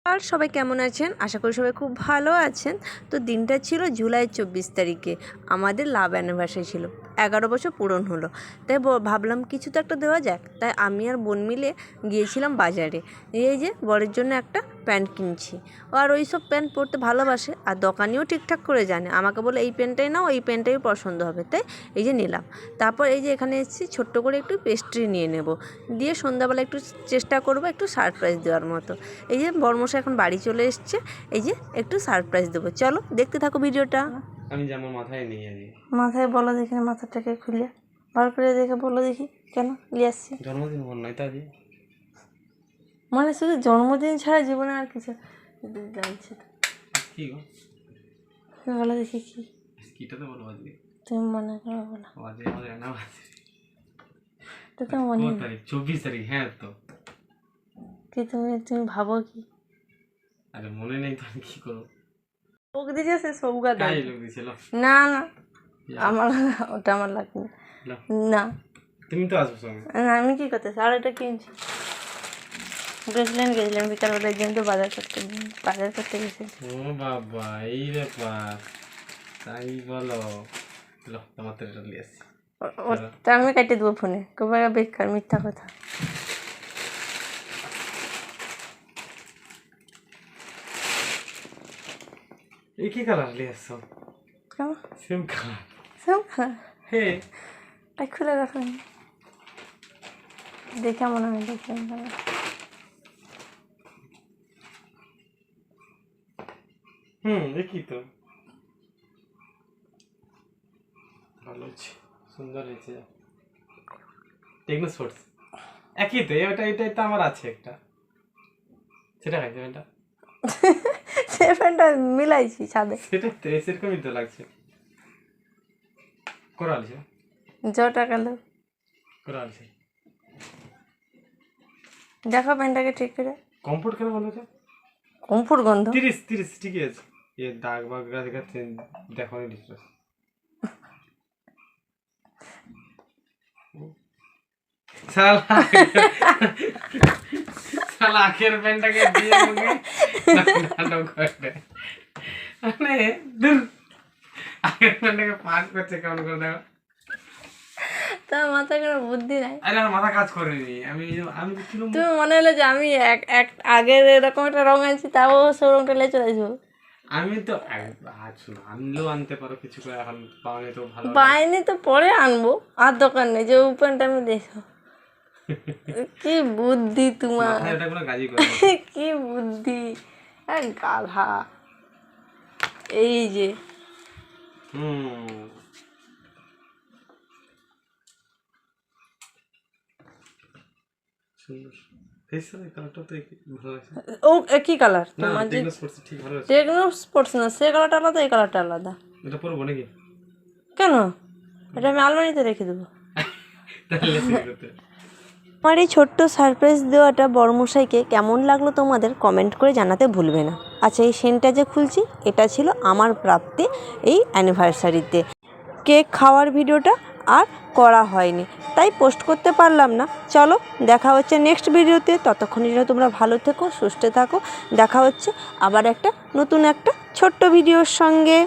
আর সবাই কেমন আছেন? আশা করি সবাই খুব ভালো আছেন। তো দিনটা ছিল জুলাই 24 তারিখে। আমাদের লাভ অ্যানিভার্সারি ছিল। 11 বছর পূরণ হলো। তাই ভাবলাম কিছু তো একটা দেওয়া যাক। তাই আমি আর বোন মিলে গিয়েছিলাম বাজারে। এই যে বরের জন্য একটা প্যান্ট কিনছি। ও আর ওই সব প্যান্ট পরতে ভালোবাসে, আর দোকানিও ঠিকঠাক করে জানে। আমাকে বলে এই প্যান্টটাই নাও, এই প্যান্টটাই পছন্দ হবে। তাই এই যে নিলাম। তারপর এই যে এখানে এসেছি, ছোট্ট করে একটু পেস্ট্রি নিয়ে নেব। দিয়ে সন্ধ্যাবেলা একটু চেষ্টা করব একটু সারপ্রাইজ দেওয়ার মতো। এই যে বর্মশাই এখন বাড়ি চলে এসছে, এই যে একটু সারপ্রাইজ দেবো। চলো দেখতে থাকো ভিডিওটা। আমি যেমন মাথায় নিয়ে আছি। মাথায় বলো দেখি, মাথাটাকে খুলে বার করে দেখে বলো দেখি কেন নিয়ে আসছি। জন্মদিন মন নয় তো আজ। মানে শুধু জন্মদিন ছাড়া জীবনে আর কিছু জানছি তো। কি গো? বলো দেখি কি। কিটা তো বলো আজকে। তুমি মনে করো বলো। আজকে আমাদের না আছে। তো তো মনে কত তারিখ? 24 তারিখ। হ্যাঁ তো। কি তুমি ভাবো কি? আরে মনে নেই তো আমি কি করব? লোক দিছে সে সৌগা দাও। কাই লোক দিছিল? না না, আমার ওটা আমার লাগবে না। তুমি তো আসো সঙ্গে। না আমি কি করতে আর এটা কিনছি। গেছিলেন বিকালবেলা, একদিন তো বাজার করতে গেছি। ও বাবা এই ব্যাপার, তাই বলো। লো তোমার তো এটা নিয়ে আসছি। ওটা আমি কাটে দেবো ফোনে, কবে বেকার মিথ্যা কথা। এই কি কালার নিয়ে আসছো? কেমন সেম কালার। সব খারাপ। হে তাই খুলে রাখো, দেখে মনে হয় দেখে দেখি তো ভালো হচ্ছে, সুন্দর হয়েছে। টেকনো স্পোর্টস একই তো, এটাই তো আমার আছে একটা। সেটা খাইছে এটা, সে প্যান্টটা মিলাইছি ছাদে। সেটাই তো, সেরকমই তো লাগছে। করালছে টাকা লো করালছে। দেখো প্যান্টটাকে ঠিক করে। কমফোর্ট কেন বলতো? কমফোর্ট গন্ধ 30 ঠিকই আছে। এ দাগ বাগ গাছ গাছ দেখো নি ডিস্ট্রেস। শালা আখের প্যান্টটাকে দিয়ে মুখে নাটক করে। মানে দূর, আখের প্যান্টটাকে পাস করছে কেমন করে দেখো। তোমার মাথায় কোনো বুদ্ধি নাই। আরে আমার মাথা কাজ করেনি। আমি দেখছিলাম তুমি মনে হলো যে আমি এক আগের এরকম একটা রং আনছি, তাও সে রংটা লে চলে আসবো। আমি তো শুনো, আনলেও আনতে পারো কিছু করে, এখন পাওনি তো ভালো। পাইনি তো পরে আনবো, আর দোকান নেই যে প্যান্টটা আমি দেখো। কি বুদ্ধি তোমার, মাথায় ওটা কোনো কাজই করে না। কি বুদ্ধি, গাধা। এই যে সুন্দর হয়েছে না, কালারটা তো ভালো লাগছে। ও একই কালার না তোমার যে টেকনো স্পোর্টস ঠিক ভালো আছে। টেকনো স্পোর্টস না, সে কালারটা আলাদা, এই কালারটা আলাদা। এটা পরবো নাকি? কেন? এটা আমি আলমারিতে রেখে দেবো। তাহলে ঠিক করতে। আমার এই ছোট্ট সারপ্রাইজ দেওয়াটা বড়মশাইকে কেমন লাগলো তোমাদের কমেন্ট করে জানাতে ভুলবে না। আচ্ছা, এই সেন্টটা যে খুলছি, এটা ছিল আমার প্রাপ্তি এই অ্যানিভার্সারিতে। কেক খাওয়ার ভিডিওটা আর করা হয়নি, তাই পোস্ট করতে পারলাম না। চলো দেখা হচ্ছে নেক্সট ভিডিওতে। ততক্ষণের জন্য তোমরা ভালো থেকো, সুস্থ থাকো। দেখা হচ্ছে আবার একটা নতুন একটা ছোট্ট ভিডিওর সঙ্গে।